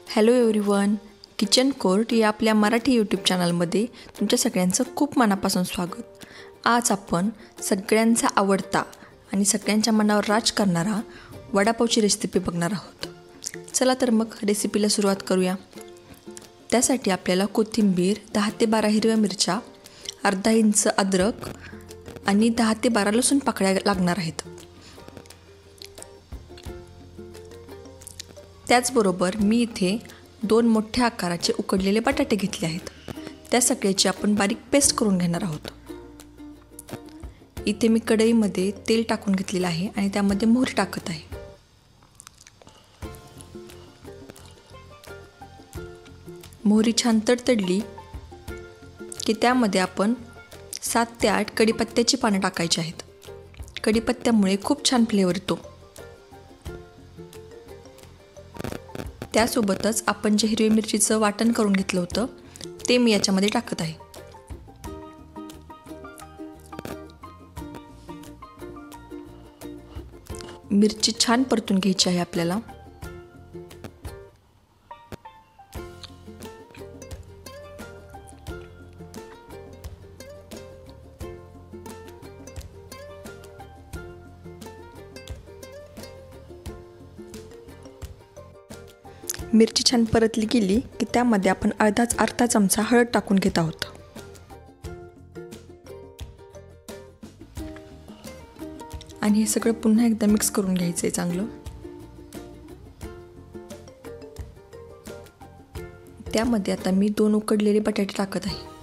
Hello everyone, kitchen court या आपल्या Marathi YouTube चॅनलमध्ये तुमच्या सगळ्यांचं खूप मनापासून स्वागत. आज आपण सगळ्यांचा आवडता आणि सगळ्यांच्या मनावर राज करणारा वडापावची रेसिपी बघणार आहोत. चला तर मग रेसिपीला सुरुवात करूया. त्यासाठी आपल्याला कोथिंबीर, 10 ते 12 हिरव्या मिरच्या, अर्धा इंच अद्रक आणि 10 ते 12 लसूण पाकळ्या लागणार आहेत. त्याचबरोबर मी इथे 2 मोठ्या आकाराचे उकडलेले बटाटे घेतले आहेत. त्या सगळ्याची आपण बारीक पेस्ट करून घेणार आहोत. इथे मी कढईमध्ये तेल टाकून घेतलेलं आहे आणि त्यामध्ये मोहरी टाकत आहे. मोहरी छान तडतडली की त्यामध्ये आपण 7 ते 8 कढीपत्त्याची पानं टाकायची आहेत. कढीपत्त्यामुळे खूप छान फ्लेवर येतो. त्यासोबतच आपण जे हिरवी मिरचीचं वाटण करून घेतलं होतं ते मी याच्यामध्ये टाकत आहे. मिरची छान परतून घ्यायची आहे आपल्याला. मिरची छान परतली गेली की त्यामध्ये आपण अर्धा चमचा हळद टाकून घेत आहोत. आणि हे सगळं पुन्हा एकदा मिक्स करून घ्यायचं आहे चांगलं. त्यामध्ये आता मी 2 उकडलेले बटाटे टाकत आहे.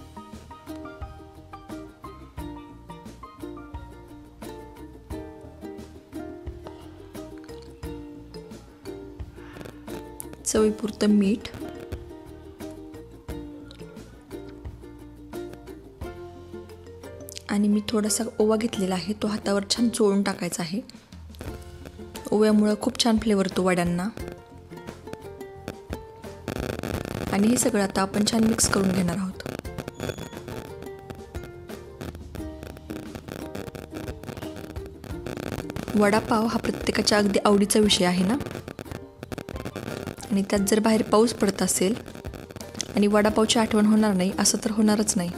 चवीपुरतं मीठ, आणि मी थोडासा ओवा घेतलेला आहे, तो हातावर छान चोळून टाकायचा आहे. ओव्यामुळे खूप छान फ्लेवर येतो वड्यांना. आणि हे सगळं आता आपण छान मिक्स करून घेणार आहोत. वडापाव हा प्रत्येकाच्या अगदी आवडीचा विषय आहे ना. आणि त्यात जर बाहेर पाऊस पडत असेल आणि वडापावची आठवण होणार नाही असं तर होणारच नाही.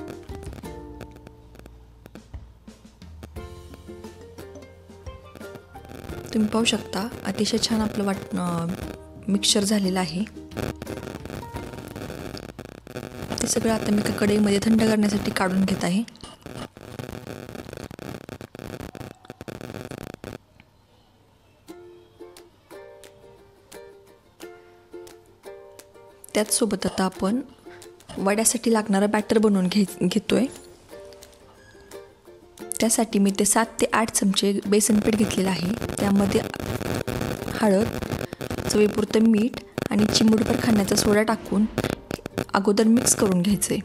तुम्ही पाहू शकता अतिशय छान आपलं मिक्सचर झालेलं आहे. ते सगळं आता मी कढईमध्ये थंड करण्यासाठी काढून घेत आहे. त्याचसोबत आता आपण वड्यासाठी लागणारं बॅटर बनवून घेतोय. त्यासाठी मी 7 ते 8 चमचे बेसन पीठ घेतलेलं आहे. त्यामध्ये हळद, चवीपुरतं मीठ आणि चिमूटभर खाण्याचा सोडा टाकून अगोदर मिक्स करून घ्यायचे.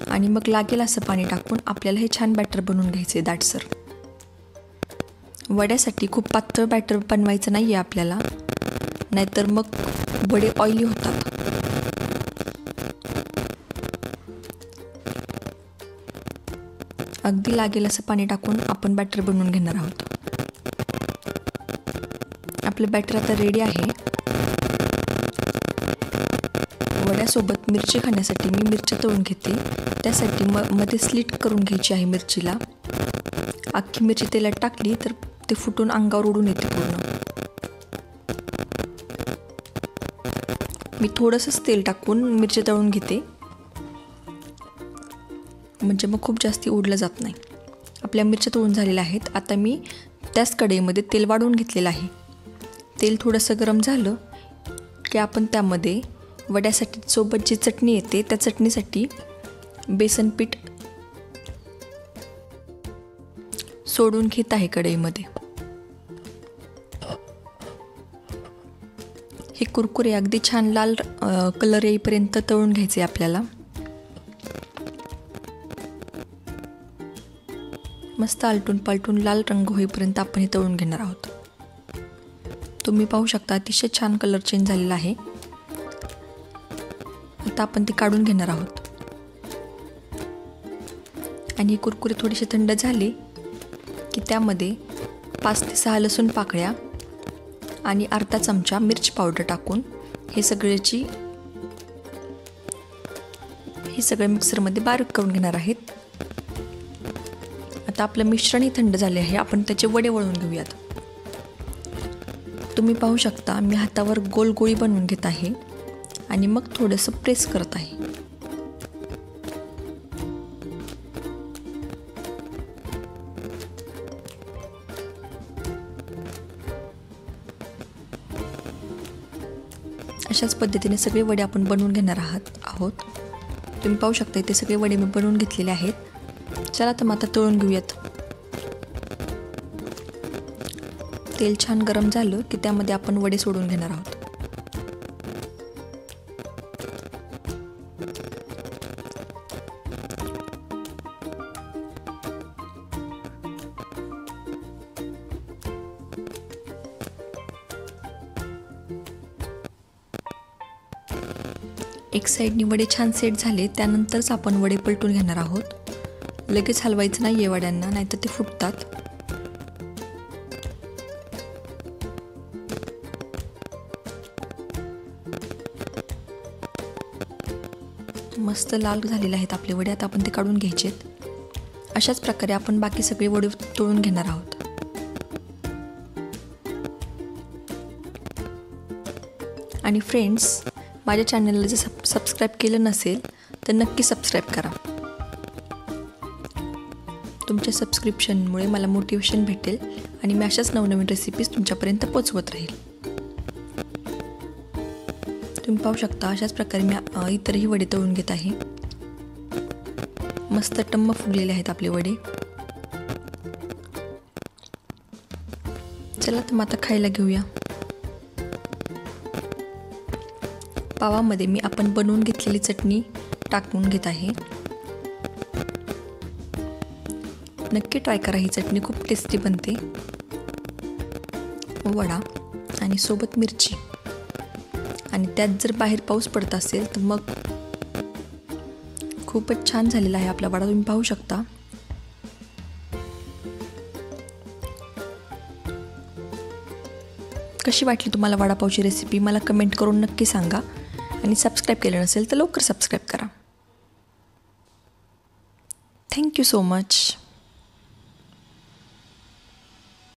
आणि मग लागेल असं पाणी टाकून आपल्याला हे छान बॅटर बनवून घ्यायचे दाटसर. वड्यासाठी खूप पातळ बॅटर बनवायचं नाही आहे आपल्याला, नाहीतर मग वडे ऑइली होतात. अगदी लागेल असं पाणी टाकून आपण बॅटर बनवून घेणार आहोत. आपलं बॅटर आता रेडी आहे. वड्यासोबत मिरची खाण्यासाठी मी मिरच्या तळून घेते. त्यासाठी मध्ये स्लिट करून घ्यायची आहे मिरचीला. अख्खी मिरची तेलात टाकली तर ते फुटून अंगावर उडून येते पूर्ण. मी थोडंसंच तेल टाकून मिरची तळून घेते, म्हणजे मग खूप जास्ती उडलं जात नाही. आपल्या मिरच्या तळून झालेल्या आहेत. आता मी त्याच कढईमध्ये तेल वाढवून घेतलेलं आहे. तेल थोडंसं गरम झालं की आपण त्यामध्ये वड्यासाठी सोबत जी चटणी येते त्या चटणीसाठी बेसन पीठ सोडून घेत आहे कढईमध्ये. हे कुरकुरे अगदी छान लाल कलर येईपर्यंत तळून घ्यायचे आपल्याला. मस्त आलटून पालटून लाल रंग होईपर्यंत आपण हे तळून घेणार आहोत. तुम्ही पाहू शकता अतिशय छान कलर चेंज झालेला आहे. आता आपण ते काढून घेणार आहोत. आणि हे कुरकुरे थोडेसे थंड झाले की त्यामध्ये 5 ते 6 लसूण पाकळ्या, आणि अर्धा चमचा मिरची पावडर टाकून हे सगळं मिक्सरमध्ये बारीक करून घेणार आहेत। आता आपलं मिश्रणही थंड झाले आहे, आपण त्याचे वडे वळून घेऊयात। तुम्ही पाहू शकता मी हातावर गोल गोळी बनवून घेत आहे आणि मग थोडंसं प्रेस करत आहे। अशाच पद्धतीने सगळे वडे आपण बनवून घेणार आहोत। तुम्ही पाहू शकता इथे सगळे वडे मी बनवून घेतलेले आहेत। चला तर आता तळून घेऊयात। तेल छान गरम झालं की त्यामध्ये आपण वडे सोडून घेणार आहोत। एक साईडनी वडे छान सेट झाले त्यानंतरच आपण वडे पलटून घेणार आहोत। लगेच हलवायचं नाही आहे वड्यांना, नाहीतर ते फुटतात। मस्त लाल झालेले आहेत आपले वडे, आता आपण ते काढून घ्यायचेत। अशाच प्रकारे आपण बाकी सगळे वडे तळून घेणार आहोत। आणि फ्रेंड्स, माझ्या चॅनलला जर सबस्क्राईब केलं नसेल तर नक्की सबस्क्राईब करा। तुमच्या सबस्क्रिप्शनमुळे मला मोटिवेशन भेटेल आणि मी अशाच नवनवीन रेसिपीज तुमच्यापर्यंत पोहोचवत राहील। तुम्ही पाहू शकता अशाच प्रकारे मी इतरही वडे तळून घेत आहे। मस्त टम्म फुगलेले आहेत आपले वडे। चला तर आता खायला घेऊया। पावामध्ये मी आपण बनवून घेतलेली चटणी टाकून घेत आहे। नक्की ट्राय करा, ही चटणी खूप टेस्टी बनते। वडा आणि सोबत मिरची, आणि त्यात जर बाहेर पाऊस पडत असेल तर मग खूपच छान झालेला आहे आपला वडा। तुम्ही पाहू शकता। कशी वाटली तुम्हाला वडापावची रेसिपी मला कमेंट करून नक्की सांगा, आणि सबस्क्राईब केलं नसेल तर लवकर सबस्क्राईब करा। Thank you so much.